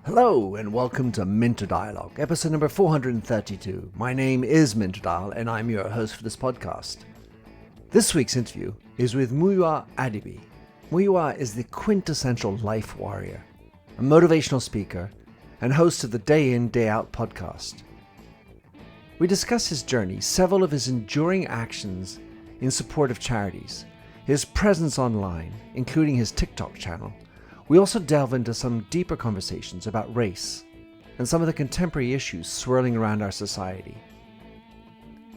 Hello and welcome to Minter Dialogue, episode number 432. My name is Minter Dial and I'm your host for this podcast. This week's interview is with Muyiwa Adebiyi. Muyiwa is the quintessential life warrior, a motivational speaker, and host of the Day In, Day Out podcast. We discuss his journey, several of his enduring actions in support of charities, his presence online, including his TikTok channel. We also delve into some deeper conversations about race and some of the contemporary issues swirling around our society.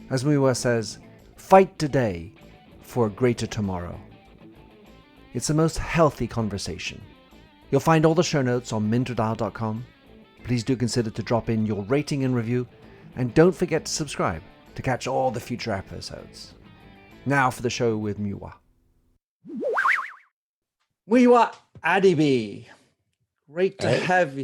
As Muyiwa says, fight today for a greater tomorrow. It's the most healthy conversation. You'll find all the show notes on minterdial.com. Please do consider to drop in your rating and review, and don't forget to subscribe to catch all the future episodes. Now for the show with Muyiwa. Muyiwa Adebiyi, great to have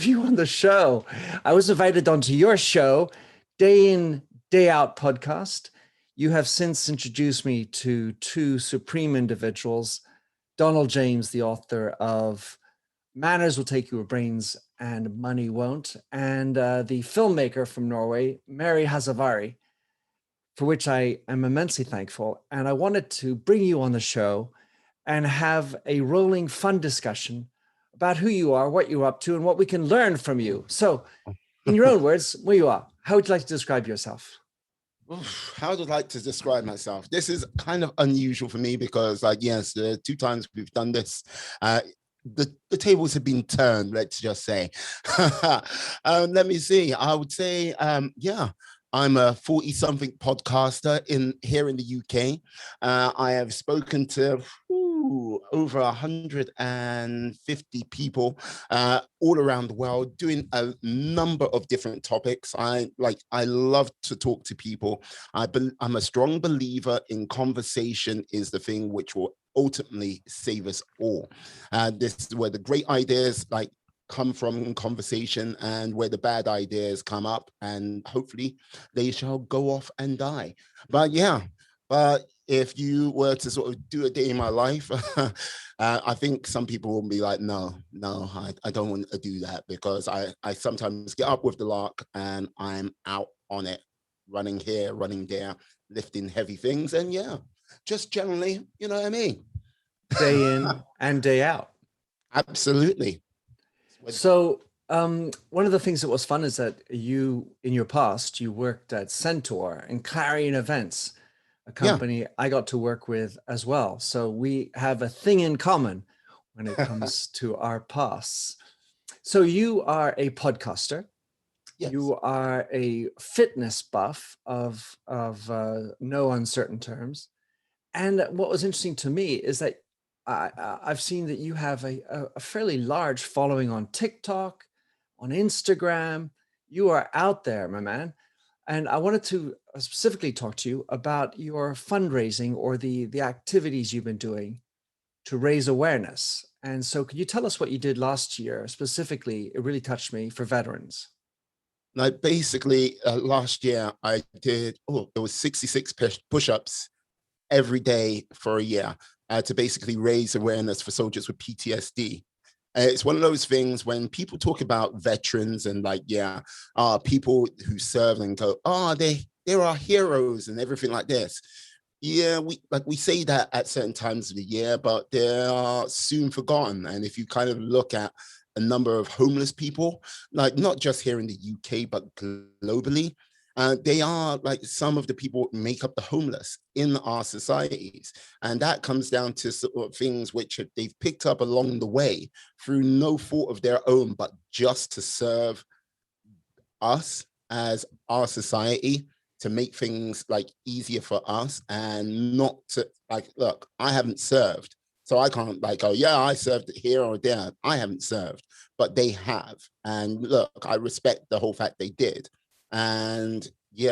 you on the show. I was invited onto your show, Day In, Day Out podcast. You have since introduced me to two supreme individuals, Donald James, the author of Manners Will Take Your Brains and Money Won't, and the filmmaker from Norway, Mary Hazavari, for which I am immensely thankful. And I wanted to bring you on the show and have a rolling fun discussion about who you are, what you're up to, and what we can learn from you. So in your own words, Muyiwa, how would you like to describe yourself? How would I like to describe myself? This is kind of unusual for me because, yes, the two times we've done this, the tables have been turned, let's just say. Let me see. I would say, I'm a 40-something podcaster here in the UK. I have spoken to over 150 people all around the world, doing a number of different topics. I love to talk to people. I'm a strong believer in conversation is the thing which will ultimately save us all. This is where the great ideas come from conversation, and where the bad ideas come up, and hopefully they shall go off and die. But if you were to sort of do a day in my life, I think some people will be like, no, I don't want to do that, because I sometimes get up with the lark and I'm out on it, running here, running there, lifting heavy things. And just generally, you know what I mean? Day in and day out. Absolutely. So one of the things that was fun is that you, in your past, you worked at Centaur and Clarion Events, a company I got to work with as well. So we have a thing in common when it comes to our pasts. So you are a podcaster. Yes. You are a fitness buff of no uncertain terms. And what was interesting to me is that I've seen that you have a fairly large following on TikTok, on Instagram. You are out there, my man. And I wanted to specifically talk to you about your fundraising, or the activities you've been doing to raise awareness. And so could you tell us what you did last year? Specifically, it really touched me, for veterans. Basically, last year I did, there was 66 push-ups every day for a year to basically raise awareness for soldiers with PTSD. It's one of those things when people talk about veterans and people who serve and go, they're our heroes and everything like this. Yeah, we say that at certain times of the year, but they are soon forgotten. And if you kind of look at a number of homeless people, not just here in the UK, but globally, they are some of the people who make up the homeless in our societies. And that comes down to sort of things which they've picked up along the way through no fault of their own, but just to serve us as our society, to make things easier for us, and not to look, I haven't served, so I can't go, I served here or there. I haven't served, but they have. And look, I respect the whole fact they did. And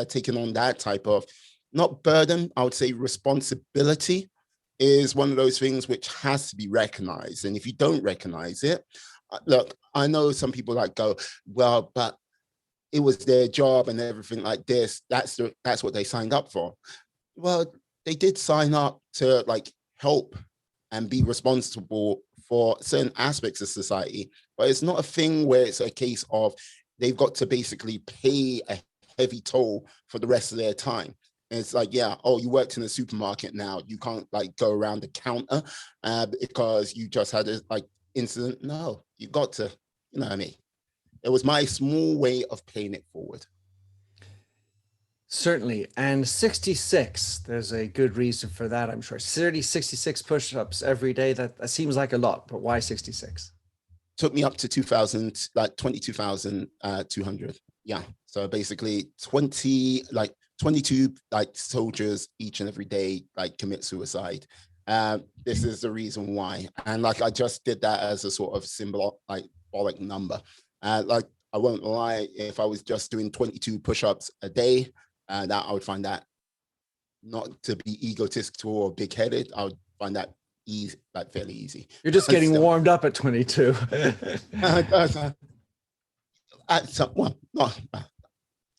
taking on that type of, not burden, I would say responsibility, is one of those things which has to be recognized. And if you don't recognize it, look, I know some people go, well, but it was their job and everything like this. That's what they signed up for. Well, they did sign up to help and be responsible for certain aspects of society. But it's not a thing where it's a case of they've got to basically pay a heavy toll for the rest of their time. And it's like, yeah, oh, you worked in a supermarket now. You can't like go around the counter because you just had a like incident. No, you got to, you know what I mean? It was my small way of paying it forward. Certainly. And 66, there's a good reason for that, I'm sure. 30, 66 push-ups every day. That seems like a lot, but why 66? Took me up to 2000, like 22,200. Yeah. So basically 22 like soldiers each and every day like commit suicide. This is the reason why. And like I just did that as a sort of symbolic number. Like I won't lie, if I was just doing 22 push-ups a day, that I would find that not to be egotistical or big-headed. I would find that easy, like fairly easy. You're just getting warmed up at 22. At some well, not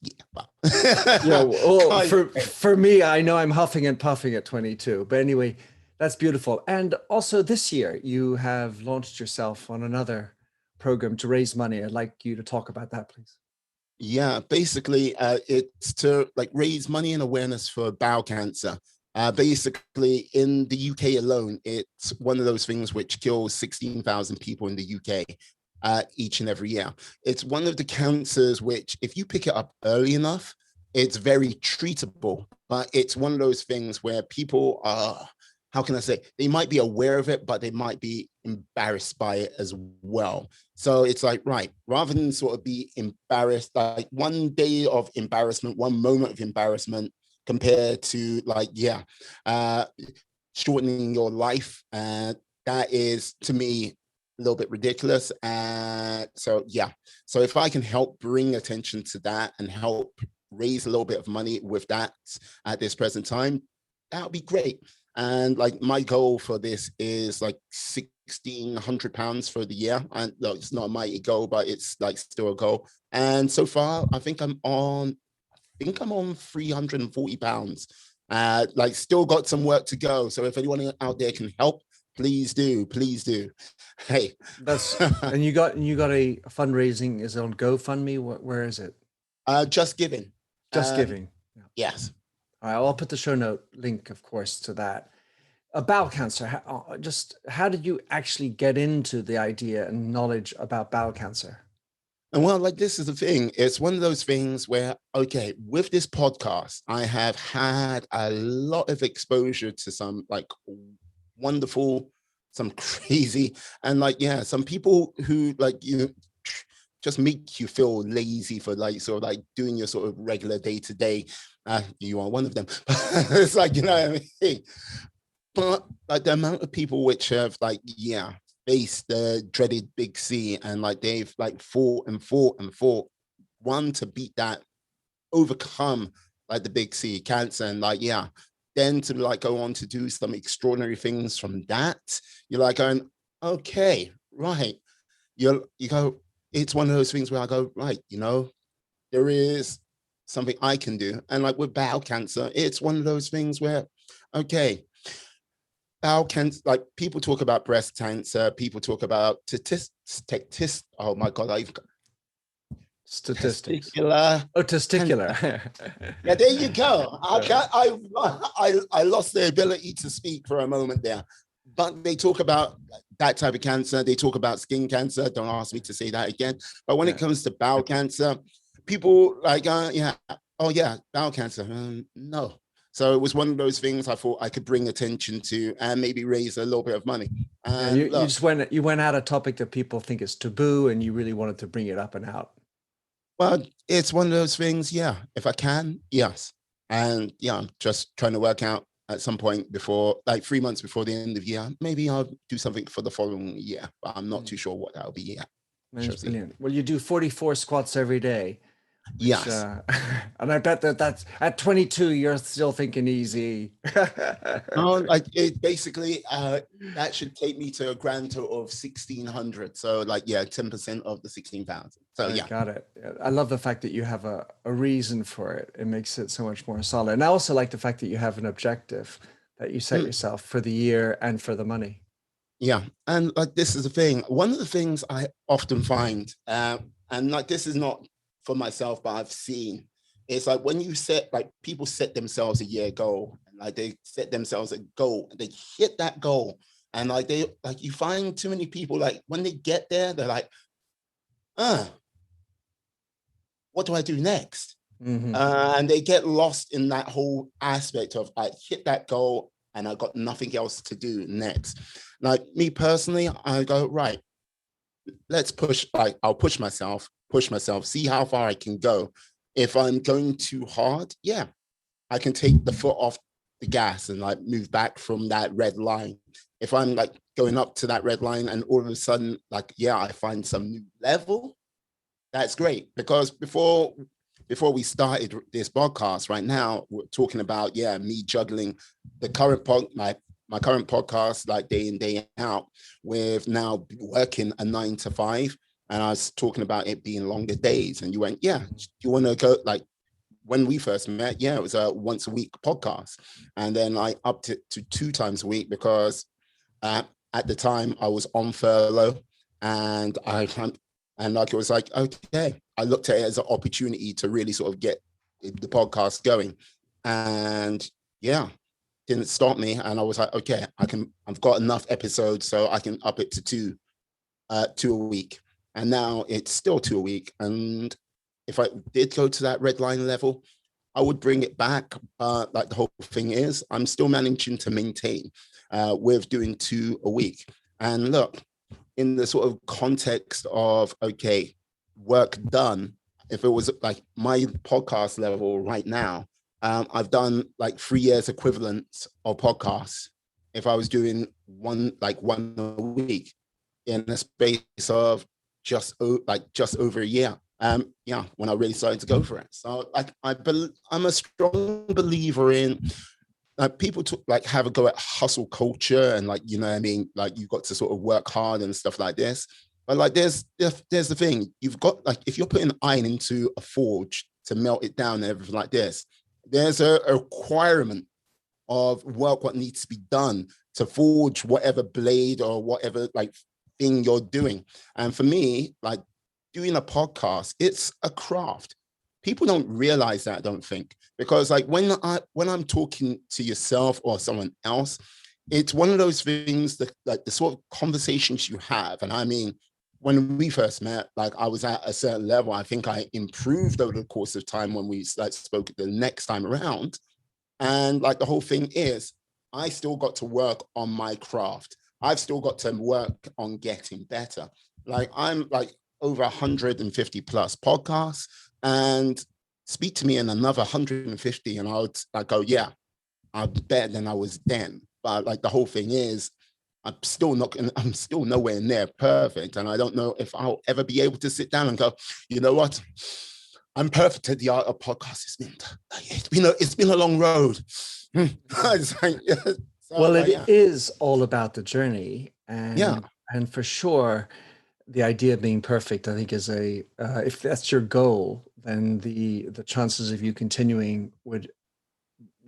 yeah, well, for me, I know I'm huffing and puffing at 22, but anyway, that's beautiful. And also this year, you have launched yourself on another program to raise money. I'd like you to talk about that, please. Yeah, basically, it's to like raise money and awareness for bowel cancer. Basically, in the UK alone, it's one of those things which kills 16,000 people in the UK each and every year. It's one of the cancers which, if you pick it up early enough, it's very treatable. But it's one of those things where people are, how can I say, they might be aware of it, but they might be embarrassed by it as well. So it's like, right, rather than sort of be embarrassed, like one day of embarrassment, one moment of embarrassment compared to like, shortening your life. That is, to me, a little bit ridiculous. So if I can help bring attention to that and help raise a little bit of money with that at this present time, that would be great. And like my goal for this is like £1,600 for the year. And look, it's not a mighty goal, but it's like still a goal. And so far, I think I'm on £340. Like still got some work to go. So if anyone out there can help, please do. Hey, that's and you got a fundraising. Is it on GoFundMe? Where is it? Just Giving. Just Giving. Yeah. Yes. All right, I'll put the show note link, of course, to that. Bowel cancer. How did you actually get into the idea and knowledge about bowel cancer? And well, like this is the thing. It's one of those things where, okay, with this podcast, I have had a lot of exposure to some like wonderful, some crazy, and like, yeah, some people who like, just make you feel lazy for like sort of like doing your sort of regular day-to-day. You are one of them. It's like, you know what I mean? But like the amount of people which have like, faced the dreaded big C and like they've like fought, one to beat that, overcome like the big C, cancer, and like, then to like go on to do some extraordinary things from that, you're like going, okay, right. You go, it's one of those things where I go, right, there is something I can do. And like with bowel cancer, it's one of those things where, okay, bowel cancer, like people talk about breast cancer, people talk about oh my God, statistics. Testicular. Yeah, there you go. I lost the ability to speak for a moment there. But they talk about that type of cancer. They talk about skin cancer. Don't ask me to say that again. But when it comes to bowel cancer, people like, bowel cancer. No. So it was one of those things I thought I could bring attention to and maybe raise a little bit of money. You just went out a topic that people think is taboo, and you really wanted to bring it up and out. Well, it's one of those things. Yeah, if I can, yes. And I'm just trying to work out at some point before, like 3 months before the end of the year, maybe I'll do something for the following year, but I'm not too sure what that'll be yet. That's brilliant. Well, you do 44 squats every day. Which, yes. And I bet that's at 22, you're still thinking easy. No, like it basically, that should take me to a grand total of 1,600. So like, 10% of the 16,000. So I got it. I love the fact that you have a reason for it. It makes it so much more solid. And I also like the fact that you have an objective, that you set yourself for the year and for the money. Yeah. And like, this is the thing. One of the things I often find, and like, this is not for myself, but I've seen, it's like when you set, like, people set themselves a year goal, and like they set themselves a goal, and they hit that goal. And like you find too many people, like when they get there, they're like, what do I do next? Mm-hmm. And they get lost in that whole aspect of, I hit that goal and I got nothing else to do next. Like me personally, I go, right, let's push, like I'll push myself, see how far I can go. If I'm going too hard, yeah, I can take the foot off the gas and like move back from that red line. If I'm like going up to that red line and all of a sudden, like, yeah, I find some new level, that's great. Because before we started this podcast, right now we're talking about, yeah, me juggling the current my current podcast, like day in, day out, with now working a 9 to 5. And I was talking about it being longer days, and you went, yeah, you want to go, like, when we first met, yeah, it was a once a week podcast, and then I upped it to 2 times a week because at the time I was on furlough, and like, it was like, okay, I looked at it as an opportunity to really sort of get the podcast going, and yeah, didn't stop me. And I was like, okay, I've got enough episodes, so I can up it to 2 a week. And now it's still 2 a week. And if I did go to that red line level, I would bring it back. Like, the whole thing is, I'm still managing to maintain with doing 2 a week. And look, in the sort of context of, okay, work done, if it was like my podcast level right now, I've done like 3 years equivalent of podcasts. If I was doing one a week in the space of just over a year. Yeah, when I really started to go for it. So I'm a strong believer in, like, people have a go at hustle culture, and like, you know what I mean, like, you've got to sort of work hard and stuff like this. But like, there's the thing, you've got, like, if you're putting iron into a forge to melt it down and everything like this, there's a requirement of work what needs to be done to forge whatever blade or whatever like thing you're doing. And for me, like, doing a podcast, it's a craft. People don't realize that, I don't think, because like when I'm talking to yourself or someone else, it's one of those things that, like, the sort of conversations you have. And I mean, when we first met, like, I was at a certain level. I think I improved over the course of time when we like spoke the next time around. And like, the whole thing is, I still got to work on my craft. I've still got to work on getting better. Like, I'm like over 150 plus podcasts, and speak to me in another 150, and I would like go, yeah, I'm better than I was then. But like, the whole thing is, I'm still nowhere near perfect. And I don't know if I'll ever be able to sit down and go, you know what? I'm perfect at the art of podcast. It's been a long road. Well, it is all about the journey, and yeah, and for sure, the idea of being perfect, I think, is if that's your goal, then the chances of you continuing would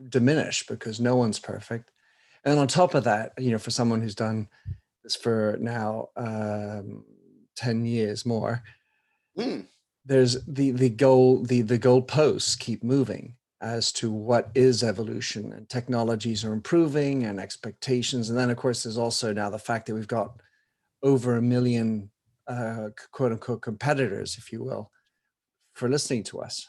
diminish because no one's perfect. And on top of that, you know, for someone who's done this for now 10 years more, there's the goalposts keep moving as to what is evolution, and technologies are improving and expectations. And then of course there's also now the fact that we've got over 1 million quote unquote competitors, if you will, for listening to us.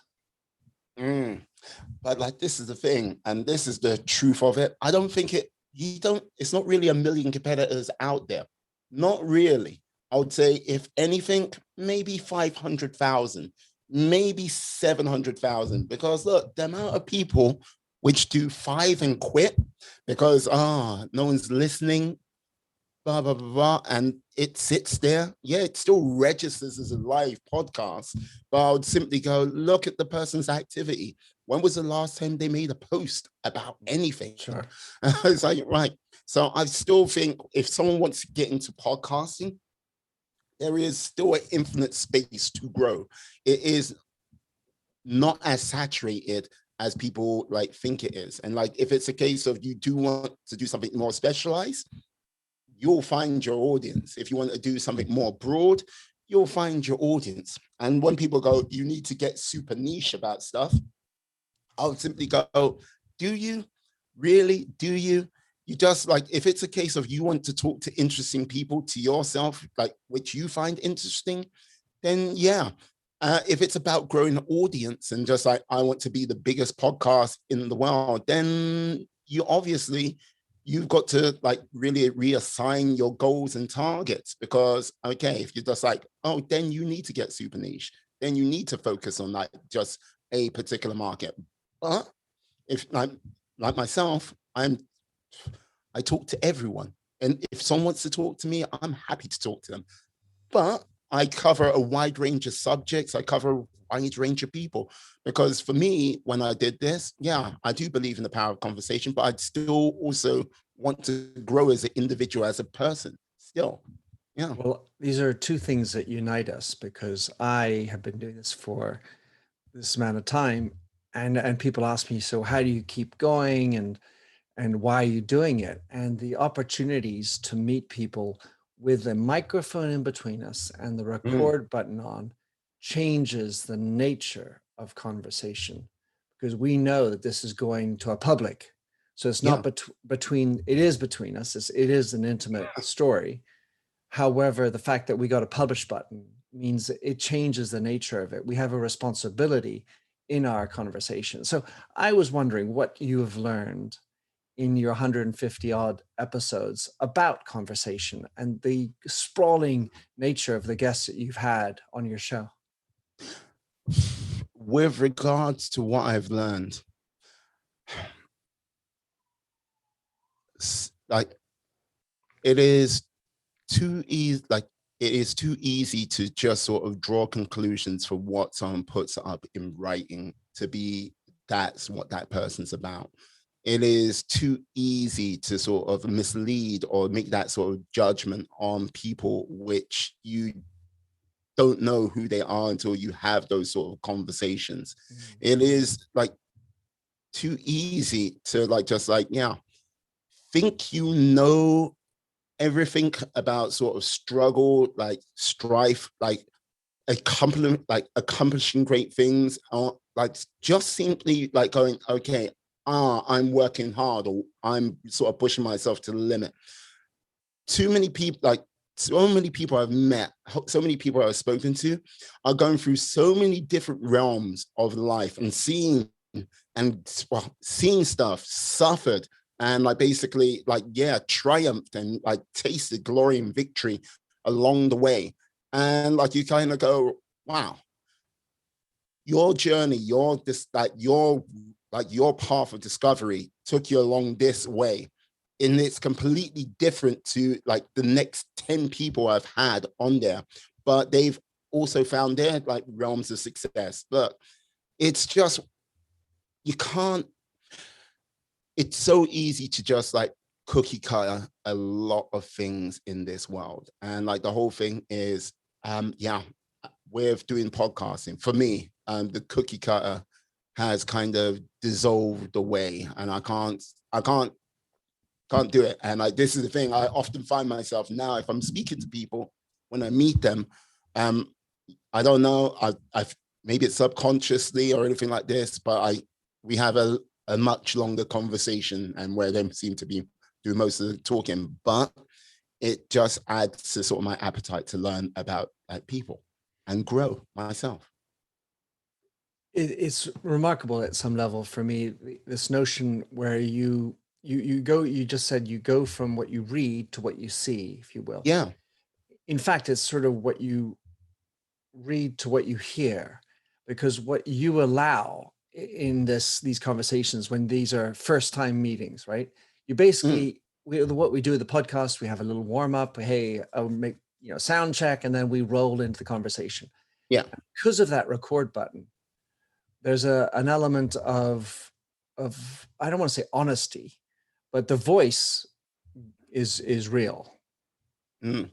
But like, this is the thing, and this is the truth of it. I don't think it's not really 1 million competitors out there. Not really. I would say, if anything, maybe 500,000, maybe 700,000. Because look, the amount of people which do 5 and quit because no one's listening, blah, blah, blah, blah, and it sits there. Yeah, it still registers as a live podcast, but I would simply go, look at the person's activity. When was the last time they made a post about anything? Sure. It's like, right. So I still think if someone wants to get into podcasting, there is still an infinite space to grow. It is not as saturated as people like think it is. And like, if it's a case of you do want to do something more specialized, you'll find your audience. If you want to do something more broad, you'll find your audience. And when people go, you need to get super niche about stuff, I'll simply go, do you really? Do you? You just like, if it's a case of you want to talk to interesting people to yourself, like which you find interesting, then yeah. If it's about growing an audience and just like, I want to be the biggest podcast in the world, then you've got to like really reassign your goals and targets, because okay, if you're just like, oh, then you need to get super niche, then you need to focus on like just a particular market. But if like myself, I talk to everyone, and if someone wants to talk to me, I'm happy to talk to them. But I cover a wide range of subjects. I cover a wide range of people, because for me, when I did this, yeah, I do believe in the power of conversation, but I'd still also want to grow as an individual, as a person still. Yeah. Well, these are two things that unite us, because I have been doing this for this amount of time, and people ask me, so how do you keep going, and why are you doing it? And the opportunities to meet people with a microphone in between us and the Mm, record button on changes the nature of conversation, because we know that this is going to a public. So it's not yeah. between, it is between us. It is an intimate story. However, the fact that we got a publish button means it changes the nature of it. We have a responsibility in our conversation. So I was wondering what you have learned in your 150 odd episodes about conversation and the sprawling nature of the guests that you've had on your show. With regards to what I've learned, like it is too easy, like it is too easy to just sort of draw conclusions for what someone puts up in writing to be that's what that person's about. It is too easy to sort of mislead or make that sort of judgment on people which you don't know who they are until you have those sort of conversations. Mm. It is like too easy to like just like, yeah, think you know everything about sort of struggle, like strife, like accomplishing great things, or like just simply like going, okay, I'm working hard, or I'm sort of pushing myself to the limit. Too many people, like so many people I've met, so many people I've spoken to are going through so many different realms of life and seeing stuff, suffered, and like basically like, yeah, triumphed and like tasted glory and victory along the way. And like you kind of go, wow, your journey, your path of discovery took you along this way. And it's completely different to like the next 10 people I've had on there, but they've also found their like realms of success. But it's just, you can't, it's so easy to just like cookie cutter a lot of things in this world. And like the whole thing is, yeah, with doing podcasting, for me, the cookie cutter has kind of dissolved away, and I can't do it. And like, this is the thing, I often find myself now, if I'm speaking to people, when I meet them, I don't know, I've maybe it's subconsciously or anything like this, but we have a much longer conversation, and where they seem to be doing most of the talking, but it just adds to sort of my appetite to learn about people and grow myself. It's remarkable at some level for me, this notion where you just said you go from what you read to what you see, if you will. Yeah. In fact, it's sort of what you read to what you hear, because what you allow in these conversations, when these are first time meetings, right? You Mm, basically, what we do with the podcast, we have a little warm up. Hey, I'll make, sound check, and then we roll into the conversation. yeah. Because of that record button, there's an element of I don't want to say honesty, but the voice is real. Mm.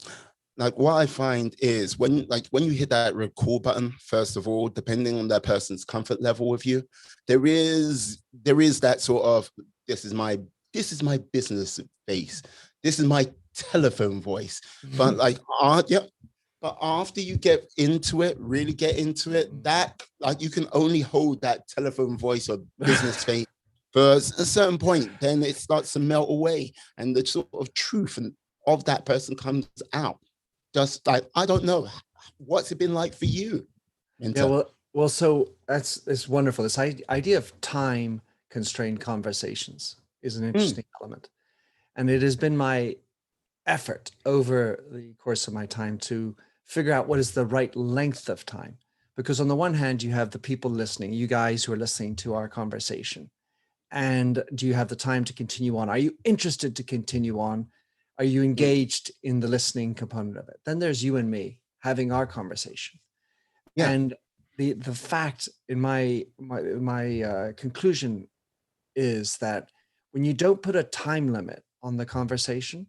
like what I find is when you hit that record button, first of all, depending on that person's comfort level with you, there is that sort of this is my business face. This is my telephone voice. But yeah, but after you get into it, really get into it, that like you can only hold that telephone voice or business face for a certain point. Then it starts to melt away, and the sort of truth of that person comes out. Just like I don't know, what's it been like for you, Yeah, Minter? well, so it's wonderful. This idea of time constrained conversations is an Mm, interesting element, and it has been my effort over the course of my time to figure out what is the right length of time. Because on the one hand, you have the people listening, you guys who are listening to our conversation, and do you have the time to continue on? Are you interested to continue on? Are you mm, engaged in the listening component of it? Then there's you and me having our conversation. yeah. And the fact in my conclusion is that when you don't put a time limit on the conversation,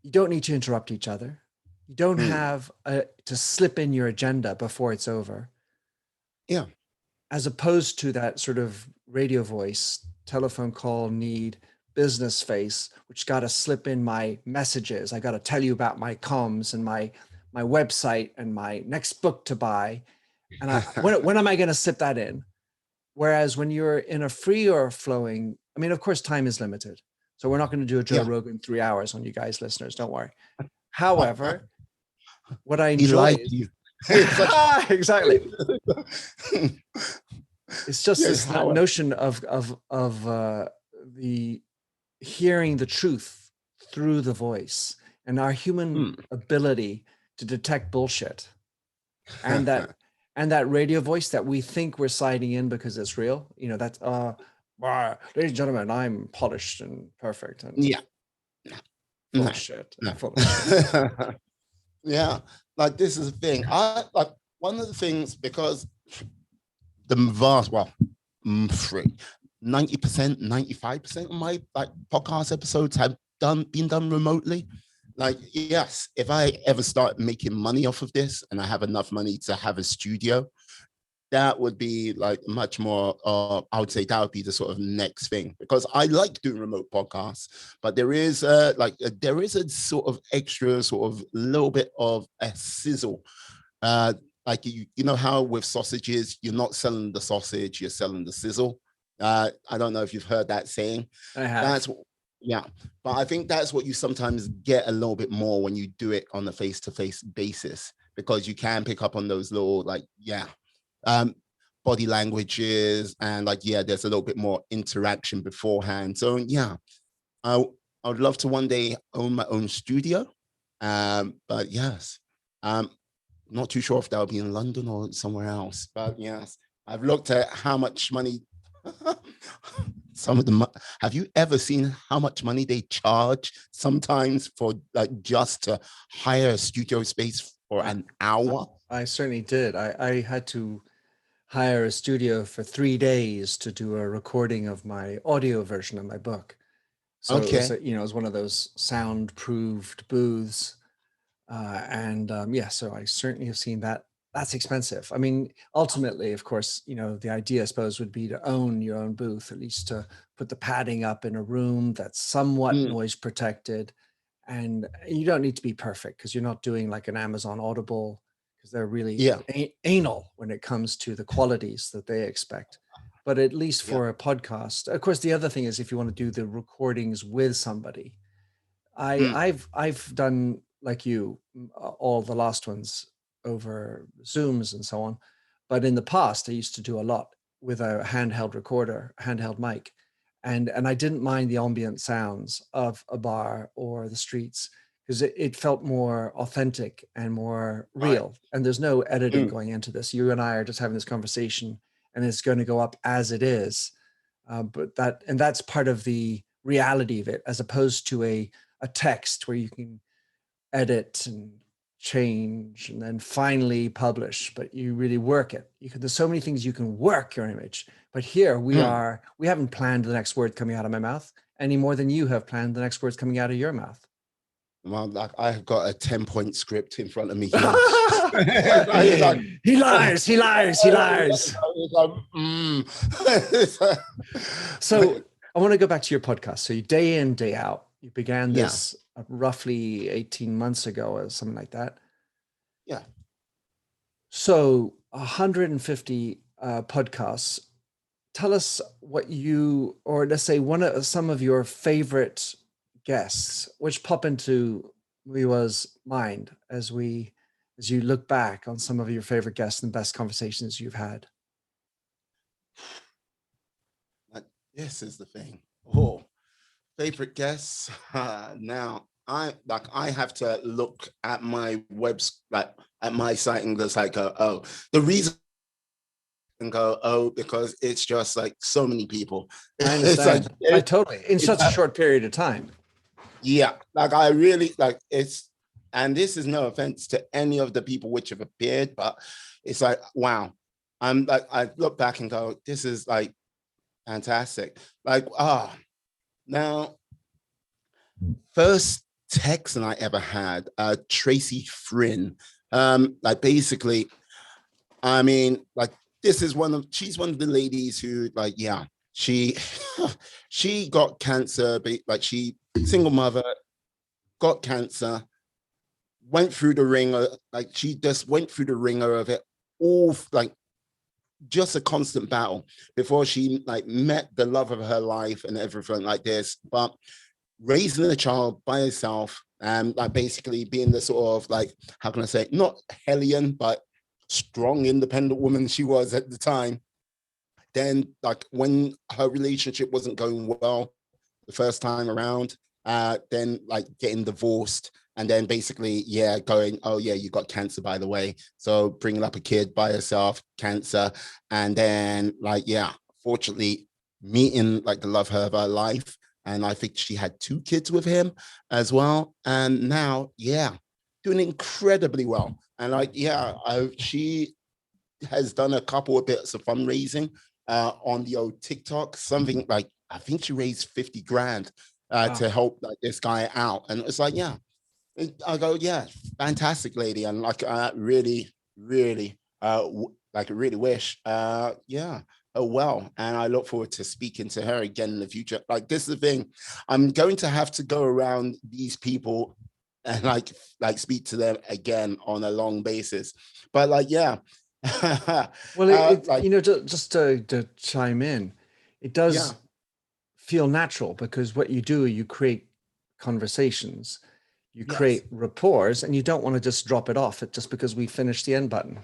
you don't need to interrupt each other. You don't Mm, have to slip in your agenda before it's over, yeah. as opposed to that sort of radio voice, telephone call need, business face, which got to slip in my messages. I got to tell you about my comms and my website and my next book to buy. And when am I going to slip that in? Whereas when you're in a free or flowing, I mean, of course, time is limited. So we're not going to do a Joe Yeah. Rogan 3 hours on you guys, listeners. Don't worry. However, what I He enjoy lied is to you. It's like exactly. It's just yes, this how notion of the hearing the truth through the voice and our human mm. ability to detect bullshit, and that radio voice that we think we're siding in because it's real. You know, that's ladies and gentlemen, I'm polished and perfect and Yeah. full No, of shit no. and full of shit. Yeah, like this is the thing. I like one of the things because the vast, well, free 90%, 95% of my like podcast episodes have been done remotely. Like, yes, if I ever start making money off of this and I have enough money to have a studio, that would be like much more I would say that would be the sort of next thing, because I like doing remote podcasts, but there is there is a sort of extra sort of little bit of a sizzle, uh like you know how with sausages you're not selling the sausage, you're selling the sizzle. I don't know if you've heard that saying. I have. That's yeah, but I think that's what you sometimes get a little bit more when you do it on a face-to-face basis, because you can pick up on those little like um body languages, and like there's a little bit more interaction beforehand. So yeah, i I would love to one day own my own studio, but yes, um not too sure if that'll be in London or somewhere else, but yes, I've looked at how much money some of the have you ever seen how much money they charge sometimes for like just to hire a studio space for I, an hour? I certainly did. I had to hire a studio for 3 days to do a recording of my audio version of my book. So it was, Okay. it was one of those soundproofed booths. And yeah, so I certainly have seen that. That's expensive. I mean, ultimately, of course, the idea, I suppose, would be to own your own booth, at least to put the padding up in a room that's somewhat Mm, noise protected. And you don't need to be perfect because you're not doing like an Amazon Audible, because they're really yeah. anal when it comes to the qualities that they expect. But at least Yeah. for a podcast, of course, the other thing is if you want to do the recordings with somebody, Mm, I've done like you, all the last ones over Zooms and so on. But in the past, I used to do a lot with a handheld recorder, handheld mic, and I didn't mind the ambient sounds of a bar or the streets because it felt more authentic and more right. real. And there's no editing Mm, going into this. You and I are just having this conversation, and it's going to go up as it is. But that's part of the reality of it, as opposed to a text where you can edit and change and then finally publish, but you really work it. There's so many things you can work your image, but here mm, we haven't planned the next word coming out of my mouth any more than you have planned the next words coming out of your mouth. Well, like I've got a 10-point script in front of me here. It's like, He lies, he lies, he lies. it's like, So I want to go back to your podcast. So you day in, day out. You began yeah, this roughly 18 months ago or something like that. yeah. So 150 podcasts. Tell us what you, or let's say some of your favorite guests, which pop into Muyiwa's mind as you look back on some of your favorite guests and best conversations you've had. Like, this is the thing. Oh, favorite guests. Now I have to look at my at my site and just like oh, the reason and go oh because it's just like so many people. I It's like understand. I totally, in such a short period of time. yeah, like I really like it's, and this is no offense to any of the people which have appeared, but it's like wow. I'm like I look back and go, this is like fantastic. Like now first Texan I ever had, Tracy Fryn. Like basically, I mean, like she's one of the ladies who, like, yeah, she she got cancer, like she single mother, got cancer, went through the ringer, like she just went through the ringer of it, all like just a constant battle before she like met the love of her life and everything like this. But raising a child by herself and like basically being the sort of like, how can I say, not hellion, but strong, independent woman she was at the time. Then like when her relationship wasn't going well the first time around, then like getting divorced and then basically, yeah, going, oh yeah, you got cancer, by the way. So bringing up a kid by herself, cancer. And then like, yeah, fortunately meeting like the love of her life. And I think she had 2 kids with him as well. And now, yeah, doing incredibly well. And like, yeah, she has done a couple of bits of fundraising on the old TikTok, something like, I think she raised 50 grand Wow. to help like this guy out. And it's like, yeah, I go, yeah, fantastic lady. And like, I really, really, like really wish, yeah, oh, well. And I look forward to speaking to her again in the future. Like, this is the thing. I'm going to have to go around these people and like speak to them again on a long basis. But like, yeah. Well, Like, just to chime in, it yeah. does feel natural because what you do, you create conversations, you Yes. create rapports, and you don't want to just drop it off just because we finished the end button.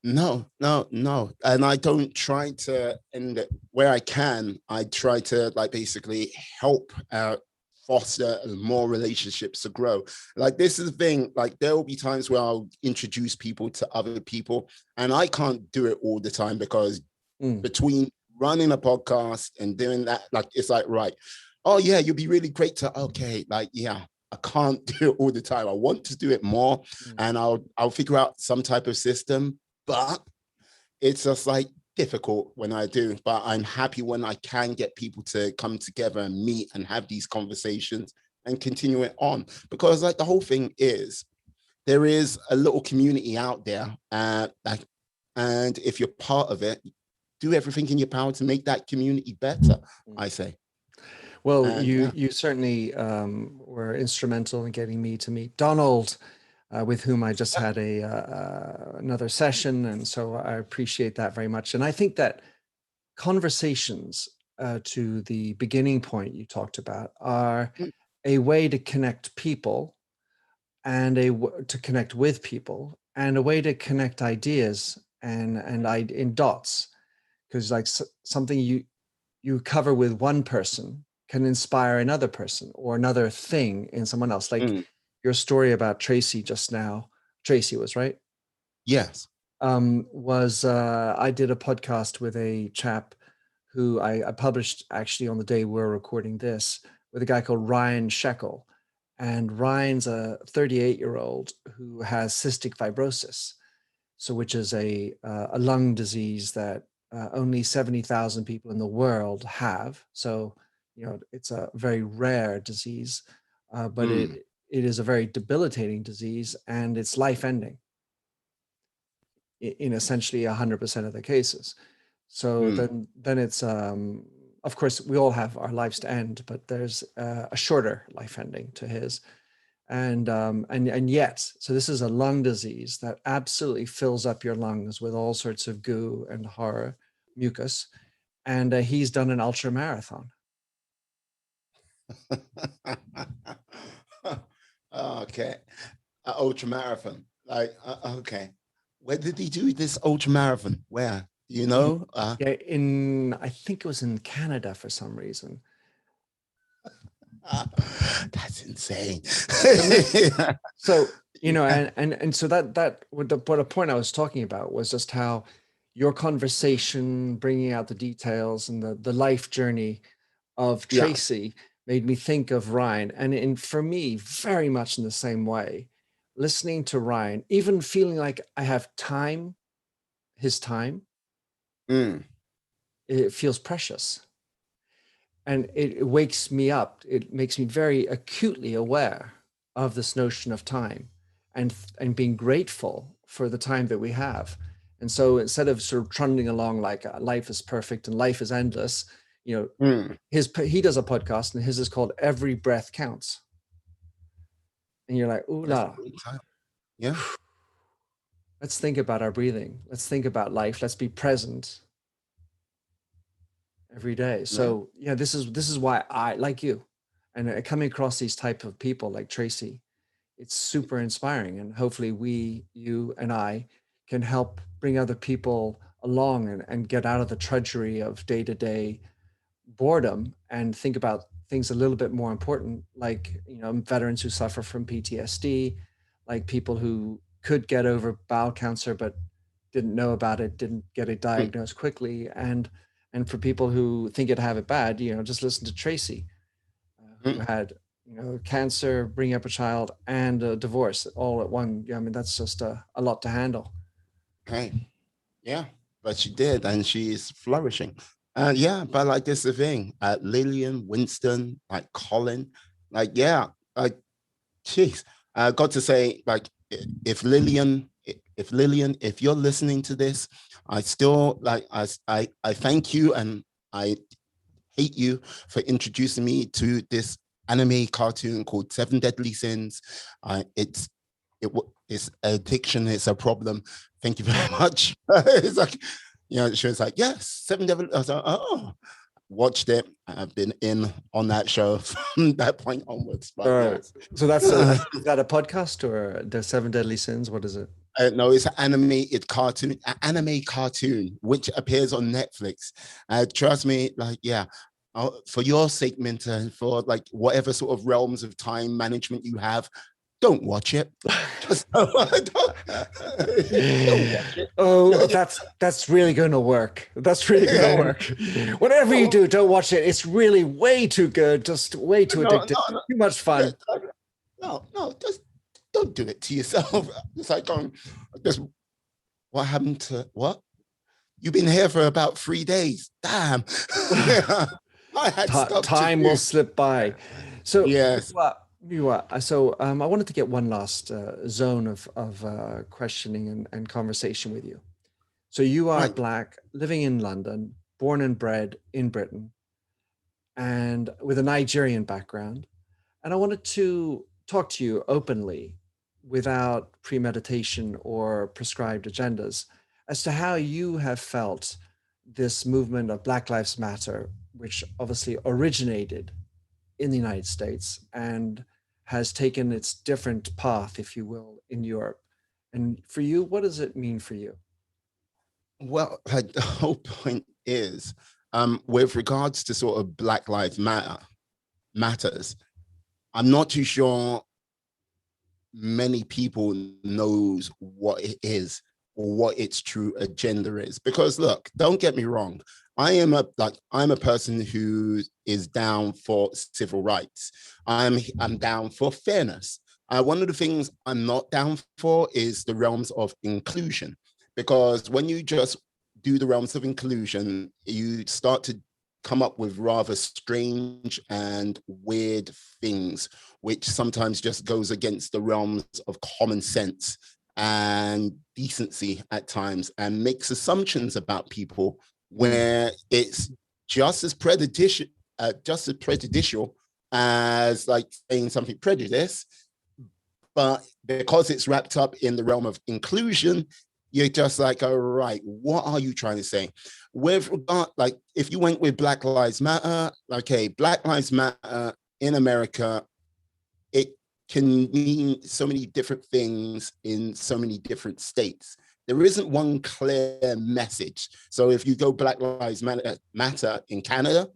No, no, no. And I don't try to end it where I can. I try to like basically help foster more relationships to grow. Like this is the thing, like there will be times where I'll introduce people to other people and I can't do it all the time because between running a podcast and doing that, like it's like, right, oh yeah, you'll be really great to, okay, like, yeah, I can't do it all the time. I want to do it more and I'll figure out some type of system, but it's just like difficult when I do. But I'm happy when I can get people to come together and meet and have these conversations and continue it on. Because like the whole thing is, there is a little community out there, like, and if you're part of it, do everything in your power to make that community better, I say. Well, And yeah. you certainly were instrumental in getting me to meet Donald, with whom I just had another session, and so I appreciate that very much. And I think that conversations, to the beginning point you talked about, are a way to connect people and to connect with people and a way to connect ideas and in dots, because like something you cover with one person can inspire another person or another thing in someone else. Like your story about Tracy just now, Tracy was right. Yes. Was I did a podcast with a chap who I published actually on the day we're recording this, with a guy called Ryan Shekel. And Ryan's a 38-year-old who has cystic fibrosis, so which is a lung disease that only 70,000 people in the world have. So, it's a very rare disease, but it is a very debilitating disease and it's life-ending in essentially 100% of the cases. So then it's of course we all have our lives to end, but there's a shorter life ending to his, and yet, so this is a lung disease that absolutely fills up your lungs with all sorts of goo and horror, mucus, and he's done an ultra marathon. Okay, ultra marathon. Like, okay, where did he do this ultra marathon? Where? Do you know? Yeah, I think it was in Canada for some reason. That's insane. So, you know, and so that what a point I was talking about was just how your conversation, bringing out the details and the life journey of Yeah. Tracy made me think of Ryan. And for me, very much in the same way, listening to Ryan, even feeling like I have time, his time, it feels precious. And it wakes me up. It makes me very acutely aware of this notion of time and being grateful for the time that we have. And so instead of sort of trundling along like life is perfect and life is endless, you know, he does a podcast and his is called Every Breath Counts. And you're like, ooh la. Yeah. Let's think about our breathing. Let's think about life. Let's be present every day. So yeah, this is why I like you, and coming across these type of people like Tracy, it's super inspiring, and hopefully you and I can help bring other people along and get out of the trudgery of day-to-day boredom and think about things a little bit more important, like, you know, veterans who suffer from PTSD, like people who could get over bowel cancer but didn't know about it, didn't get it diagnosed quickly, and for people who think it have it bad, you know, just listen to Tracy, who had, you know, cancer, bringing up a child, and a divorce all at one. I mean, that's just a lot to handle. Hey, yeah, but she did, and she's flourishing. Yeah, but like this is the thing. Lillian, Winston, like Colin, like yeah, like jeez. I got to say, like, if Lillian, if you're listening to this, I still like I thank you, and I hate you for introducing me to this anime cartoon called Seven Deadly Sins. It's it's addiction. It's a problem. Thank you very much. It's like, you know, she was like, yes, Seven Deadly. I was like, oh, watched it. I've been in on that show from that point onwards. But yes. So that's is that a podcast or the Seven Deadly Sins? What is it? No, it's an animated cartoon, an anime cartoon, which appears on Netflix. Trust me, like, yeah, for your sake, Minter, for like whatever sort of realms of time management you have, don't watch it. Just don't watch it. Oh, that's really going to work. That's really going to work. Whatever you do, don't watch it. It's really way too good. Just way too addictive. Too much fun. No, just don't do it to yourself. It's like just what happened to what? You've been here for about 3 days. Damn. I had time will slip by. So yes. So I wanted to get one last zone of questioning and conversation with you. So you are Black, living in London, born and bred in Britain, and with a Nigerian background. And I wanted to talk to you openly, without premeditation or prescribed agendas, as to how you have felt this movement of Black Lives Matter, which obviously originated in the United States and has taken its different path, if you will, in Europe. And for you, what does it mean for you? Well, like, the whole point is, with regards to sort of Black Lives Matters, I'm not too sure many people knows what it is or what its true agenda is. Because look, don't get me wrong, I'm a person who is down for civil rights. I'm down for fairness. One of the things I'm not down for is the realms of inclusion, because when you just do the realms of inclusion, you start to come up with rather strange and weird things, which sometimes just goes against the realms of common sense and decency at times, and makes assumptions about people where it's just as prejudicial as like saying something prejudice, but because it's wrapped up in the realm of inclusion, you're just like, all right, what are you trying to say? With regard, like, if you went with Black Lives Matter, okay, Black Lives Matter in America, it can mean so many different things in so many different states. There isn't one clear message. So if you go Black Lives Matter in Canada,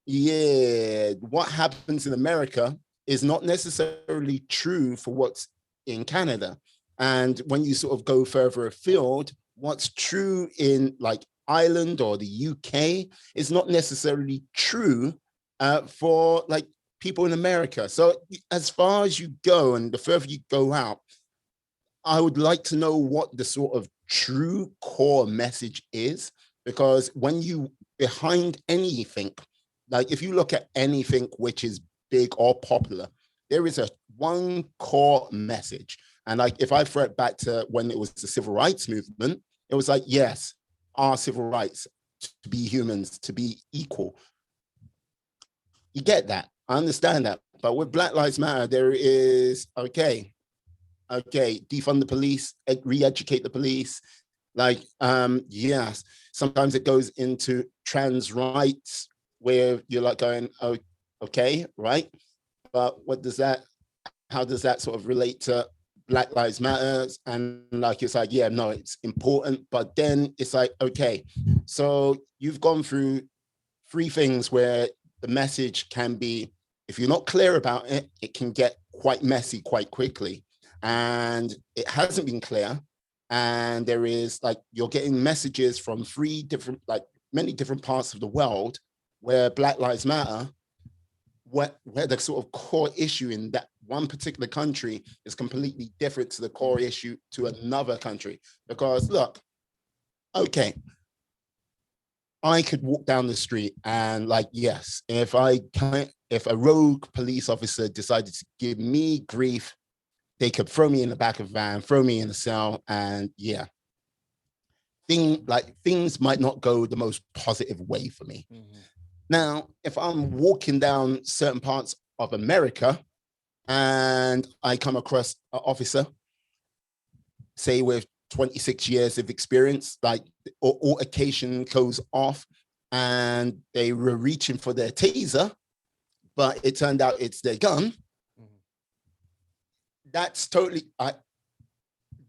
yeah, what happens in America is not necessarily true for what's in Canada. And when you sort of go further afield, what's true in like Ireland or the UK is not necessarily true for like people in America. So as far as you go and the further you go out, I would like to know what the sort of true core message is, because when you behind anything, like if you look at anything which is big or popular, there is a one core message. And like if I throw it back to when it was the civil rights movement, it was like, yes, our civil rights, to be humans, to be equal. You get that. I understand that. But with Black Lives Matter, there is, okay, defund the police, re-educate the police. Like, yes, sometimes it goes into trans rights where you're like going, oh, okay, right? But how does that sort of relate to Black Lives Matter? And like, it's like, yeah, no, it's important. But then it's like, okay, so you've gone through three things where the message can be, if you're not clear about it, it can get quite messy quite quickly. And it hasn't been clear. And there is like, you're getting messages from many different parts of the world where Black Lives Matter, where the sort of core issue in that one particular country is completely different to the core issue to another country. Because look, okay, I could walk down the street and like, yes, if a rogue police officer decided to give me grief, they could throw me in the back of a van, throw me in a cell, and yeah, things might not go the most positive way for me. Mm-hmm. Now, if I'm walking down certain parts of America and I come across an officer, say with 26 years of experience, like altercation goes off and they were reaching for their taser, but it turned out it's their gun. Mm-hmm. That's totally,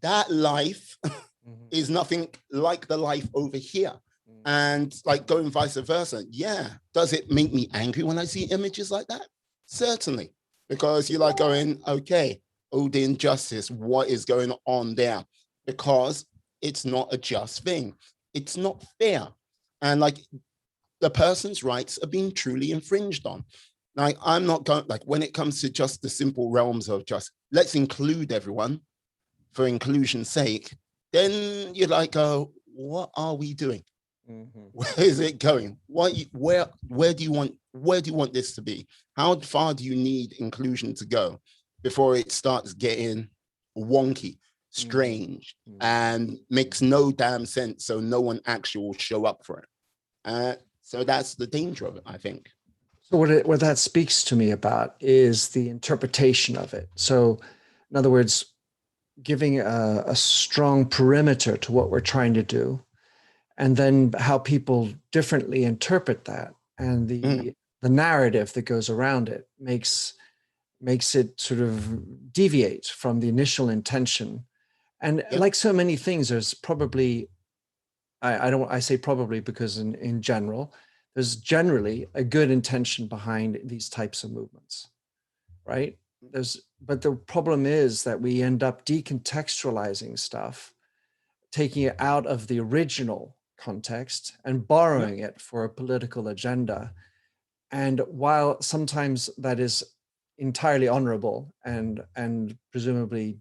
that life mm-hmm. is nothing like the life over here. Mm-hmm. And like going vice versa. Yeah. Does it make me angry when I see images like that? Certainly. Because you're like going, okay, oh, the injustice, what is going on there? Because it's not a just thing. It's not fair. And like the person's rights are being truly infringed on. Like I'm not going, like when it comes to just the simple realms of just let's include everyone for inclusion's sake, then you're like, oh, what are we doing? Mm-hmm. Where is it going? Where do you want this to be? How far do you need inclusion to go before it starts getting wonky, strange, mm-hmm. and makes no damn sense? So no one actually will show up for it. So that's the danger of it, I think. So what that speaks to me about is the interpretation of it. So in other words, giving a strong perimeter to what we're trying to do, and then how people differently interpret that, and the narrative that goes around it makes it sort of deviate from the initial intention. And like so many things, there's probably, I say probably because in general, there's generally a good intention behind these types of movements, right? But the problem is that we end up decontextualizing stuff, taking it out of the original context and borrowing it for a political agenda. And while sometimes that is entirely honorable and presumably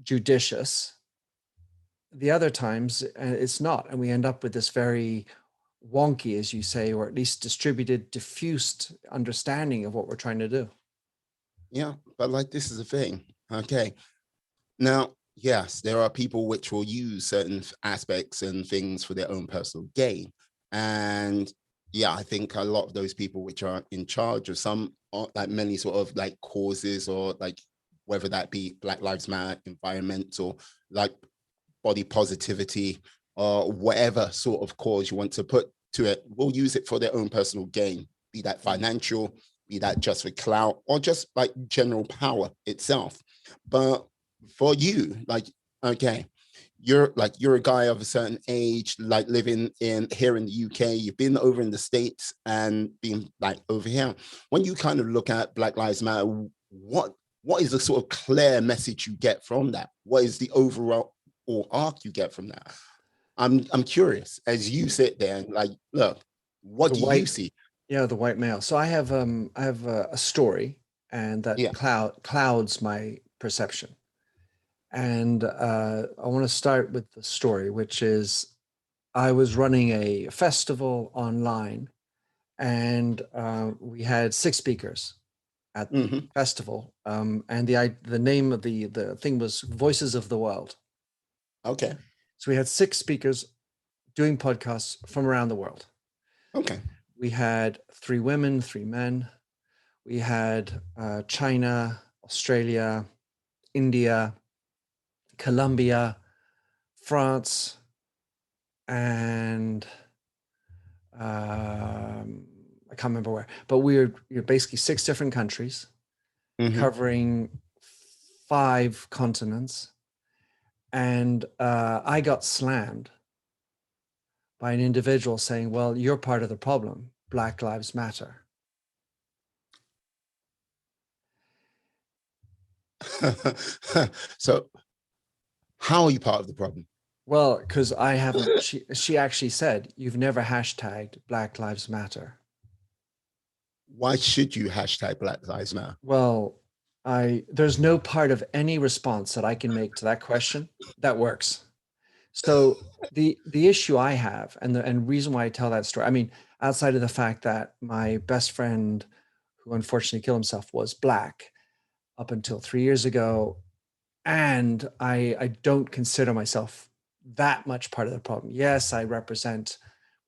judicious, the other times it's not. And we end up with this very wonky, as you say, or at least distributed, diffused understanding of what we're trying to do. Yeah, but like this is the thing. Okay. Now, yes, there are people which will use certain aspects and things for their own personal gain. And yeah, I think a lot of those people which are in charge of some, like many sort of like causes, or like whether that be Black Lives Matter, environmental, like body positivity, or whatever sort of cause you want to put to it, will use it for their own personal gain, be that financial, be that just for clout, or just like general power itself. But for you, like, okay, you're a guy of a certain age, like living in here in the UK, you've been over in the States and been like over here. When you kind of look at Black Lives Matter, what is the sort of clear message you get from that? What is the overall or arc you get from that? I'm curious as you sit there and like, look, what The do you white, see? yeah, the white male. So I have a story, and that Yeah. clouds my perception. And I want to start with the story, which is I was running a festival online, and we had six speakers at the Hmm. festival, and the name of the thing was Voices of the World. Okay. So we had six speakers doing podcasts from around the world. Okay. We had three women, three men. We had China, Australia, India, Colombia, France, and I can't remember where, but we're basically six different countries Hmm. covering five continents. And I got slammed by an individual saying, well, you're part of the problem. Black Lives Matter. So how are you part of the problem? Well, because I haven't, she actually said, you've never hashtagged Black Lives Matter. Why should you hashtag Black Lives Matter? Well, there's no part of any response that I can make to that question that works. So the issue I have, and the reason why I tell that story, I mean, outside of the fact that my best friend, who unfortunately killed himself, was black up until 3 years ago, and I don't consider myself that much part of the problem. Yes, I represent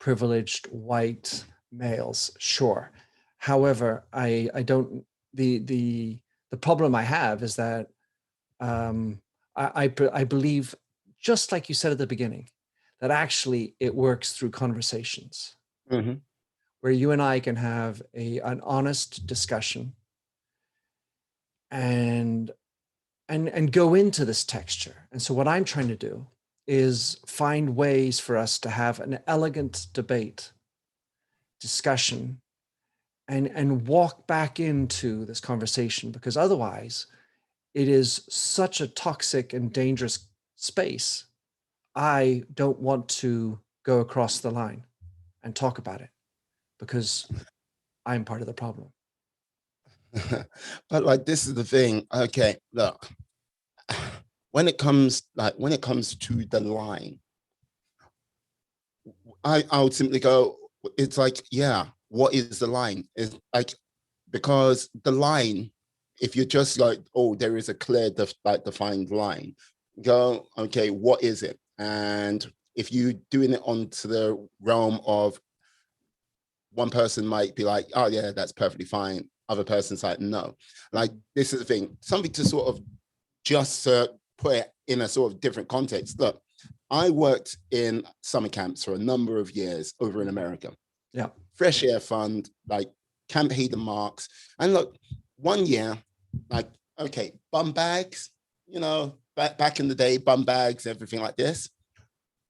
privileged white males, sure. However, I don't the problem I have is that I believe, just like you said at the beginning, that actually it works through conversations Hmm. where you and I can have an honest discussion, and go into this texture. And so what I'm trying to do is find ways for us to have an elegant debate, discussion, and walk back into this conversation, because otherwise it is such a toxic and dangerous space. I don't want to go across the line and talk about it, because I'm part of the problem. But like this is the thing. Okay, look, when it comes to the line, I would simply go, it's like, yeah, what is the line? It's like, because the line, if you're just like, oh, there is a clear like defined line, go, okay, what is it? And if you're doing it onto the realm of, one person might be like, oh yeah, that's perfectly fine. Other person's like, no. Like this is the thing, something to sort of just put it in a sort of different context. Look, I worked in summer camps for a number of years over in America. Yeah. Fresh Air Fund, like Camp Hayden Marks. And look, one year, like, okay, bum bags, back in the day, bum bags, everything like this.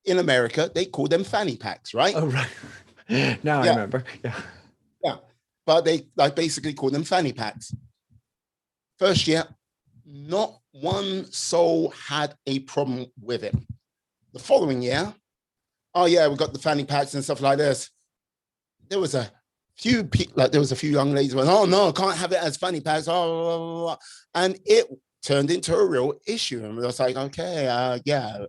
In America, they call them fanny packs, right? Oh, right. Now I Yeah, remember. Yeah. yeah. But they like basically call them fanny packs. First year, not one soul had a problem with it. The following year, oh yeah, we got the fanny packs and stuff like this. There was a few like there was a few young ladies went, oh no, I can't have it as fanny packs. Oh, and it turned into a real issue. And we was like, okay, yeah,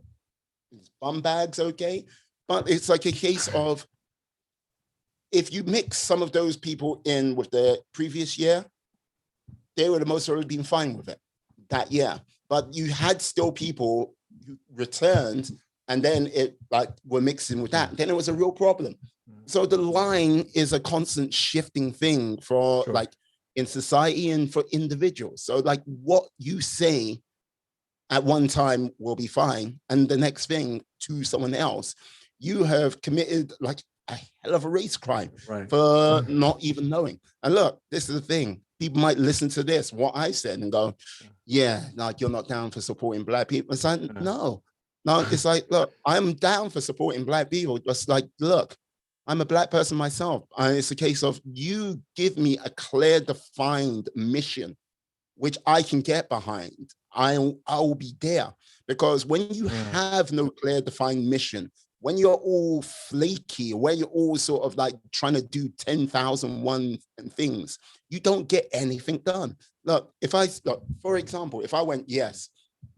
is bum bags okay? But it's like a case of if you mix some of those people in with the previous year, they would have most already been fine with it that year. But you had still people who returned and then it like were mixing with that. Then it was a real problem. So the line is a constant shifting thing for like in society and for individuals. So like what you say at one time will be fine. And the next thing to someone else, you have committed like a hell of a race crime for not even knowing. And look, this is the thing. People might listen to this, what I said, and go, yeah, like you're not down for supporting Black people. It's like, no, it's like, look, I'm down for supporting Black people. Just like, look, I'm a Black person myself. And it's a case of you give me a clear, defined mission, which I can get behind. I will be there. Because when you have no clear, defined mission, when you're all flaky, when you're all sort of like trying to do 10,001 things, you don't get anything done. Look, for example, if I went, yes,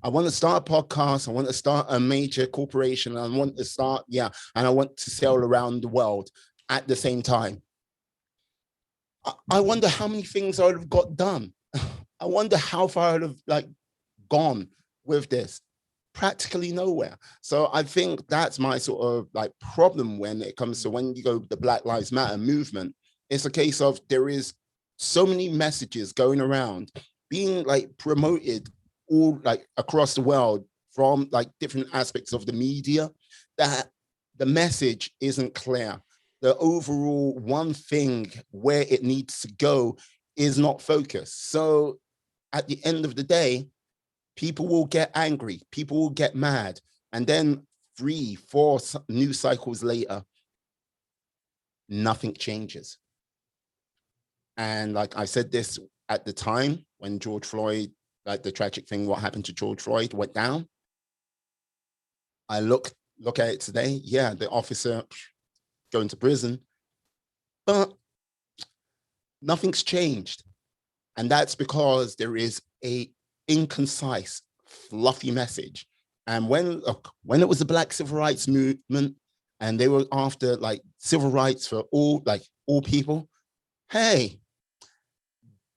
I want to start a podcast, I want to start a major corporation, I want to start, and I want to sail around the world at the same time. I wonder how many things I would have got done. I wonder how far I would have like gone with this. Practically nowhere. So I think that's my sort of like problem when it comes to when you go the Black Lives Matter movement. It's a case of there is so many messages going around being like promoted all like across the world from like different aspects of the media that the message isn't clear. The overall one thing where it needs to go is not focused. So at the end of the day, people will get angry, people will get mad, and then 3-4 news cycles later, nothing changes. And like I said this at the time when George Floyd, like the tragic thing, what happened to George Floyd went down. I look at it today, the officer going to prison, but nothing's changed. And that's because there is a inconcise, fluffy message. And when it was the Black Civil Rights Movement and they were after like civil rights for all people, hey,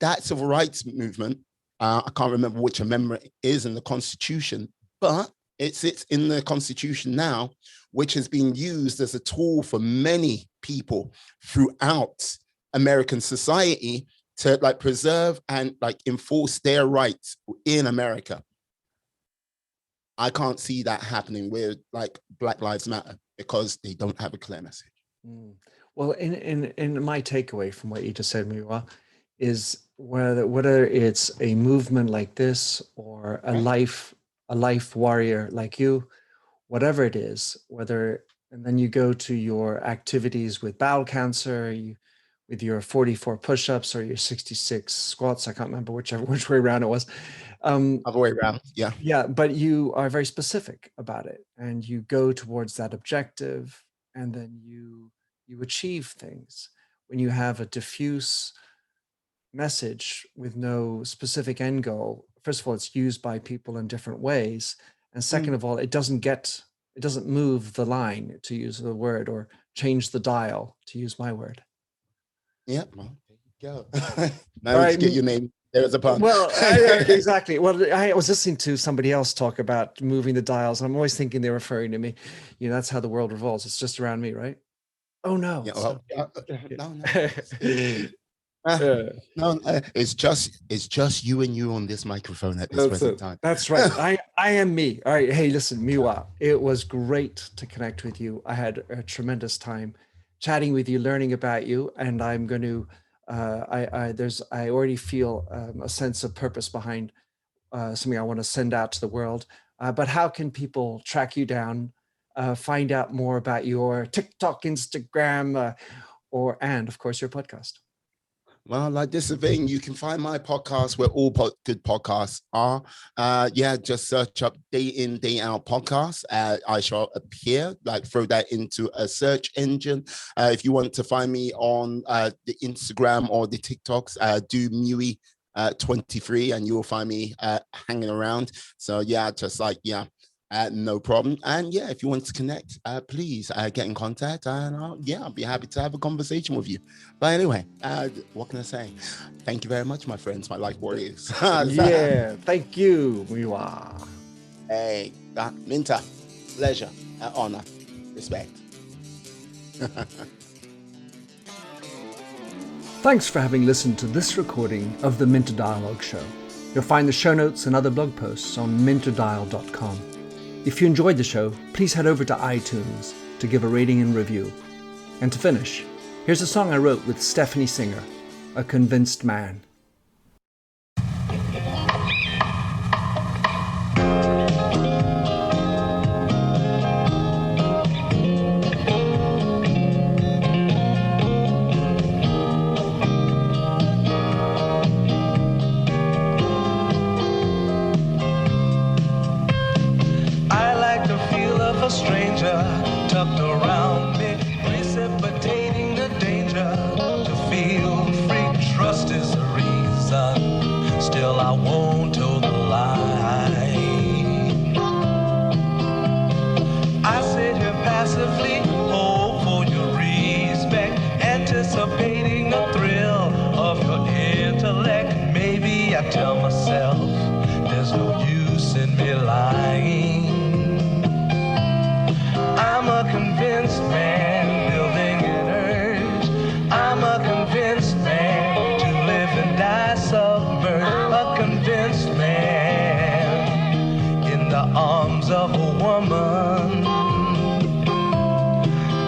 that civil rights movement, I can't remember which amendment it is in the Constitution, but it sits in the Constitution now, which has been used as a tool for many people throughout American society to like preserve and like enforce their rights in America. I can't see that happening with like Black Lives Matter because they don't have a clear message. Well, in my takeaway from what you just said, Muyiwa, is whether it's a movement like this or a life warrior like you, whatever it is, and then you go to your activities with bowel cancer, with your 44 push-ups or your 66 squats, I can't remember which way around it was. Other way around, yeah. Yeah, but you are very specific about it, and you go towards that objective, and then you achieve things. When you have a diffuse message with no specific end goal, first of all, it's used by people in different ways, and second of all, it doesn't move the line, to use the word, or change the dial, to use my word. Yeah, well, there you go. Now let's get your name. There's a pun. Well, exactly. Well, I was listening to somebody else talk about moving the dials, and I'm always thinking they're referring to me. That's how the world revolves. It's just around me, right? Oh no. No, it's just you and you on this microphone at this present time. That's right. I am me. All right. Hey, listen, Muyiwa, it was great to connect with you. I had a tremendous time chatting with you, learning about you, and I'm going to. I already feel a sense of purpose behind something I want to send out to the world. But how can people track you down, find out more about your TikTok, Instagram, and of course your podcast? Well, like this is the thing, you can find my podcast where all good podcasts are. Just search up Day In, Day Out podcast. I shall appear, like throw that into a search engine. If you want to find me on the Instagram or the TikToks, do Muyi 23 and you will find me hanging around. So No problem. And yeah, if you want to connect, please get in contact, and I'll be happy to have a conversation with you. But anyway, what can I say? Thank you very much, my friends, my life warriors. Yeah, thank you, Muyiwa. Hey, Minta, pleasure, honor, respect. Thanks for having listened to this recording of the Minter Dialogue Show. You'll find the show notes and other blog posts on minterdial.com. If you enjoyed the show, please head over to iTunes to give a rating and review. And to finish, here's a song I wrote with Stephanie Singer, A Convinced Man. Stranger tucked around me, precipitating the danger. To feel free, trust is the reason. Still, I won't toe the line. I sit here passively, hope for your respect, anticipating the thrill of your intellect. Maybe I tell myself there's no use in me lying. I'm a convinced man, building an urge. I'm a convinced man, to live and die submerged. A convinced man, in the arms of a woman.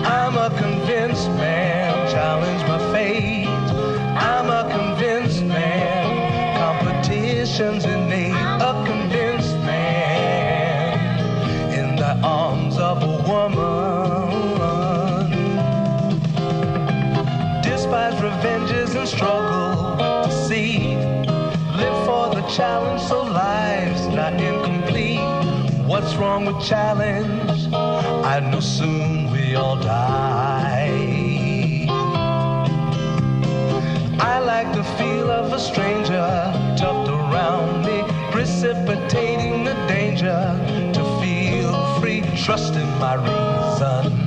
I'm a convinced man, challenge my fate. I'm a convinced man, competition's innate. A convinced man, in the arms of a woman. Despise revenges and struggle to see. Live for the challenge so life's not incomplete. What's wrong with challenge? I know soon we all die. I like the feel of a stranger tucked around me, precipitating the danger. To feel free, trust in my reason.